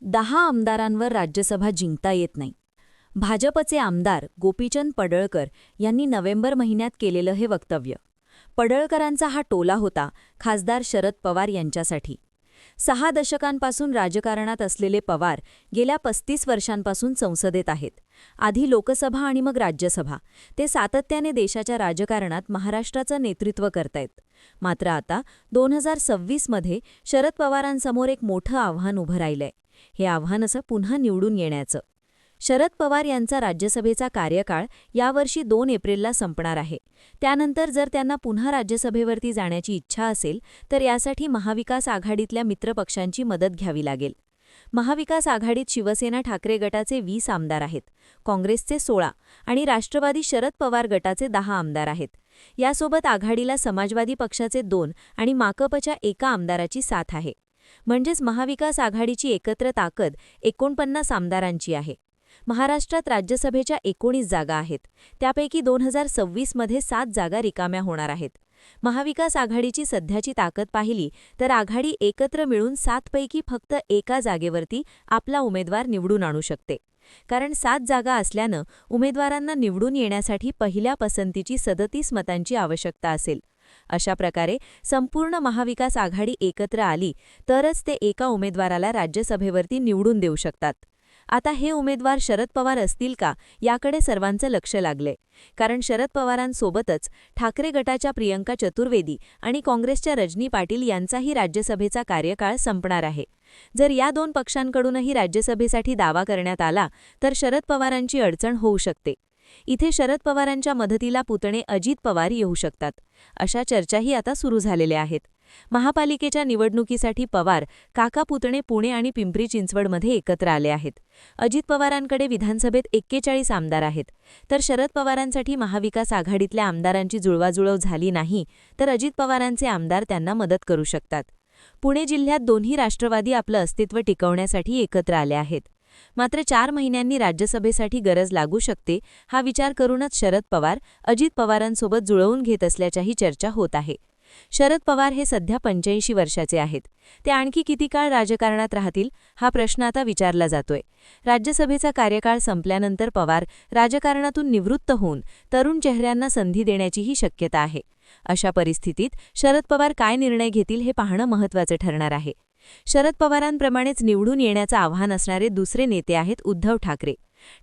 10 आमदारांवर राज्यसभा जिंकता येत नाही. भाजपचे आमदार गोपीचंद पडळकर यांनी नोव्हेंबर महिन्यात केलेलं हे वक्तव्य. पडळकरांचा हा टोला होता खासदार शरद पवार यांच्यासाठी. 6 दशकांपासून राजकारणात असलेले पवार गेल्या 35 वर्षांपासून संसदेत आहेत. आधी लोकसभा आणि मग राज्यसभा. ते सातत्याने देशाच्या राजकारणात महाराष्ट्राचं नेतृत्व करतायत. मात्र आता 2026 मध्ये शरद पवारांसमोर एक मोठं आव्हान उभं राहिलंय. हे आव्हान असं पुन्हा निवडून येण्याचं. शरद पवार यांचा राज्यसभेचा कार्यकाळ यावर्षी 2 एप्रिलला संपणार आहे. त्यानंतर जर त्यांना पुन्हा राज्यसभेवरती जाण्याची इच्छा असेल तर यासाठी महाविकास आघाडीतल्या मित्रपक्षांची मदत घ्यावी लागेल. महाविकास आघाडीत शिवसेना ठाकरे गटाचे 20 आमदार आहेत, काँग्रेसचे 16 आणि राष्ट्रवादी शरद पवार गटाचे 10 आमदार आहेत. यासोबत आघाडीला समाजवादी पक्षाचे 2 आणि माकपच्या 1 आमदाराची साथ आहे. म्हणजेच महाविकास आघाडीची एकत्र ताकद 49 आमदारांची आहे. महाराष्ट्रात राज्यसभेच्या 19 जागा आहेत. त्यापैकी 2026 मध्ये 7 जागा रिकाम्या होणार आहेत. महाविकास आघाडीची सध्याची ताकद पाहिली तर आघाडी एकत्र मिळून 7 पैकी फक्त 1 जागेवरती आपला उमेदवार निवडून आणू शकते. कारण 7 जागा असल्यानं उमेदवारांना निवडून येण्यासाठी पहिल्या पसंतीची 37 मतांची आवश्यकता असेल. अशा प्रकारे संपूर्ण महाविकास आघाडी एकत्र आली तरच ते एका उमेदवाराला राज्यसभेवरती निवडून देऊ शकतात. आता हे उमेदवार शरद पवार असतील का याकडे सर्वांचं लक्ष लागलंय. कारण शरद पवारांसोबतच ठाकरे गटाच्या प्रियंका चतुर्वेदी आणि काँग्रेसच्या रजनी पाटील यांचाही राज्यसभेचा कार्यकाळ संपणार आहे. जर या 2 पक्षांकडूनही राज्यसभेसाठी दावा करण्यात आला तर शरद पवारांची अडचण होऊ शकते. इथे शरद पवारांच्या मदतीला पुतणे अजित पवार येऊ शकतात. अशा चर्चाही आता सुरू झालेल्या आहेत. महापालिकेच्या निवडणुकीसाठी पवार काका पुतणे पुणे आणि पिंपरी चिंचवडमध्ये एकत्र आले आहेत. अजित पवारांकडे विधानसभेत 41 आमदार आहेत. तर शरद पवारांसाठी महाविकास आघाडीतल्या आमदारांची जुळवाजुळव झाली नाही तर अजित पवारांचे आमदार त्यांना मदत करू शकतात. पुणे जिल्ह्यात दोन्ही राष्ट्रवादी आपलं अस्तित्व टिकवण्यासाठी एकत्र आले आहेत. मात्र 4 महिन्यांनी राज्यसभेसाठी गरज लागू शकते हा विचार करूनच शरद पवार अजित पवारांसोबत जुळवून घेत असल्याच्याही चर्चा होत आहे. शरद पवार हे सध्या 85 वर्षाचे आहेत. ते आणखी किती काळ राजकारणात राहतील हा प्रश्न आता विचारला जातोय. राज्यसभेचा कार्यकाळ संपल्यानंतर पवार राजकारणातून निवृत्त होऊन तरुण चेहऱ्यांना संधी देण्याचीही शक्यता आहे. अशा परिस्थितीत शरद पवार काय निर्णय घेतील हे पाहणं महत्त्वाचं ठरणार आहे. शरद पवारांप्रमाणेच निवडून येण्याचं आव्हान असणारे दुसरे नेते आहेत उद्धव ठाकरे.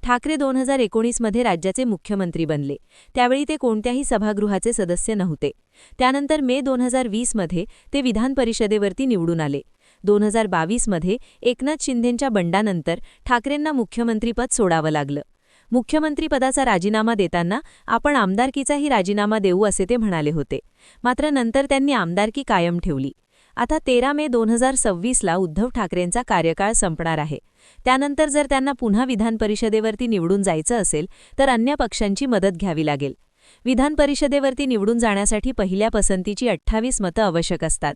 ठाकरे 2019 मध्ये राज्याचे मुख्यमंत्री बनले. त्यावेळी ते कोणत्याही सभागृहाचे सदस्य नव्हते. त्यानंतर मे 2020 मध्ये ते विधान परिषदेवरती निवडून आले. 2022 मध्ये एकनाथ शिंदेंच्या बंडानंतर ठाकरेंना मुख्यमंत्रीपद सोडावं लागलं. मुख्यमंत्रीपदाचा राजीनामा देताना आपण आमदारकीचाही राजीनामा देऊ असे ते म्हणाले होते. मात्र नंतर त्यांनी आमदारकी कायम ठेवली. आता 13 मे 2026ला उद्धव ठाकरेंचा कार्यकाळ संपणार आहे. त्यानंतर जर त्यांना पुन्हा विधान परिषदेवरती निवडून जायचं असेल तर अन्य पक्षांची मदत घ्यावी लागेल. विधान परिषदेवरती निवडून जाण्यासाठी पहिल्या पसंतीची 28 मतं आवश्यक असतात.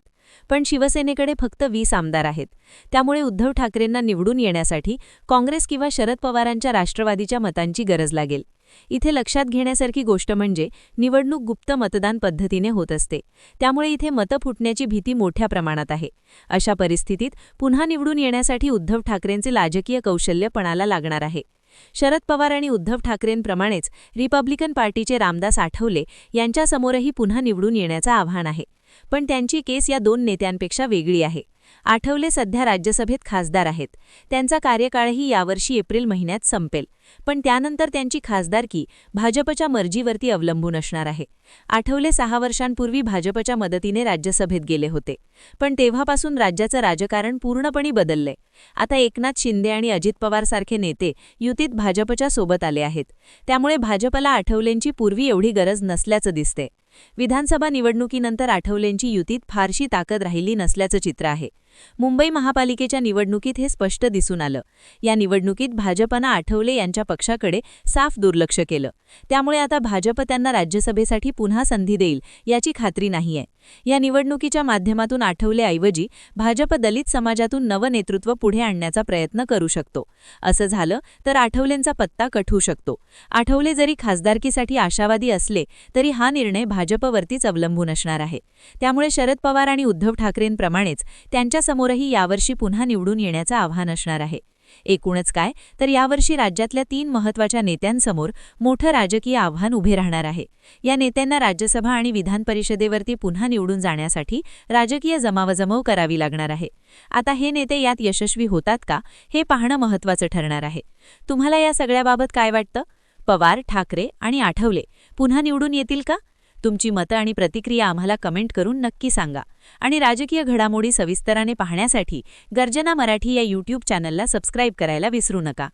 पण शिवसेनेकडे फक्त 20 आमदार आहेत. त्यामुळे उद्धव ठाकरेंना निवडून येण्यासाठी काँग्रेस किंवा शरद पवारांच्या राष्ट्रवादीच्या मतांची गरज लागेल. इथे लक्षात घेण्यासारखी गोष्ट म्हणजे निवडणूक गुप्त मतदान पद्धतीने होत असते. त्यामुळे इथे मतं फुटण्याची भीती मोठ्या प्रमाणात आहे. अशा परिस्थितीत पुन्हा निवडून येण्यासाठी उद्धव ठाकरेंचे राजकीय कौशल्य पणाला लागणार आहे. शरद पवार आणि उद्धव ठाकरेंप्रमाणेच रिपब्लिकन पार्टीचे रामदास आठवले यांच्यासमोरही पुन्हा निवडून येण्याचं आव्हान आहे. पण त्यांची केस या 2 नेत्यांपेक्षा वेगळी आहे. आठवले सध्या राज्यसभेत खासदार आहेत. त्यांचा कार्यकाळही यावर्षी एप्रिल महिन्यात संपेल. पण त्यानंतर त्यांची खासदारकी भाजपच्या मर्जीवरती अवलंबून असणार आहे. आठवले 6 वर्षांपूर्वी भाजपच्या मदतीने राज्यसभेत गेले होते. पण तेव्हापासून राज्याचं राजकारण पूर्णपणे बदललंय. आता एकनाथ शिंदे आणि अजित पवार सारखे नेते युतीत भाजपच्या सोबत आले आहेत. त्यामुळे भाजपला आठवलेंची पूर्वी एवढी गरज नसल्याचं दिसते. विधानसभा निवडणुकीनंतर आठवलेंची युतीत फारशी ताकद राहिली नसल्याचं चित्र आहे. मुंबई महापालिकेच्या निवडणुकीत हे स्पष्ट दिसून आलं. या निवडणुकीत भाजपनं आठवले यांच्या पक्षाकडे साफ दुर्लक्ष केलं. त्यामुळे आता भाजप त्यांना राज्यसभेसाठी पुन्हा संधी देईल याची खात्री नाहीये. या निवडणुकीच्या माध्यमातून आठवलेऐवजी भाजप दलित समाजातून नवं नेतृत्व पुढे आणण्याचा प्रयत्न करू शकतो. असं झालं तर आठवलेंचा पत्ता कट होऊ शकतो. आठवले जरी खासदारकीसाठी आशावादी असले तरी हा निर्णय भाजपवरतीच अवलंबून असणार आहे. त्यामुळे शरद पवार आणि उद्धव ठाकरेंप्रमाणेच त्यांच्या त्यांच्यासमोरही यावर्षी पुन्हा निवडून येण्याचं आव्हान असणार आहे. एकूणच काय तर यावर्षी राज्यातल्या 3 महत्त्वाच्या नेत्यांसमोर मोठं राजकीय आव्हान उभे राहणार आहे. या नेत्यांना राज्यसभा आणि विधान परिषदेवरती पुन्हा निवडून जाण्यासाठी राजकीय जमावजमव करावी लागणार आहे. आता हे नेते यात यशस्वी होतात का हे पाहणं महत्त्वाचं ठरणार आहे. तुम्हाला या सगळ्याबाबत काय वाटतं? पवार, ठाकरे आणि आठवले पुन्हा निवडून येतील का? तुमची मतं आणि प्रतिक्रिया आम्हाला कमेंट करून नक्की सांगा. आणि राजकीय घडामोडी सविस्तराने पाहण्यासाठी गर्जना मराठी या YouTube चॅनलला सबस्क्राईब करायला विसरू नका.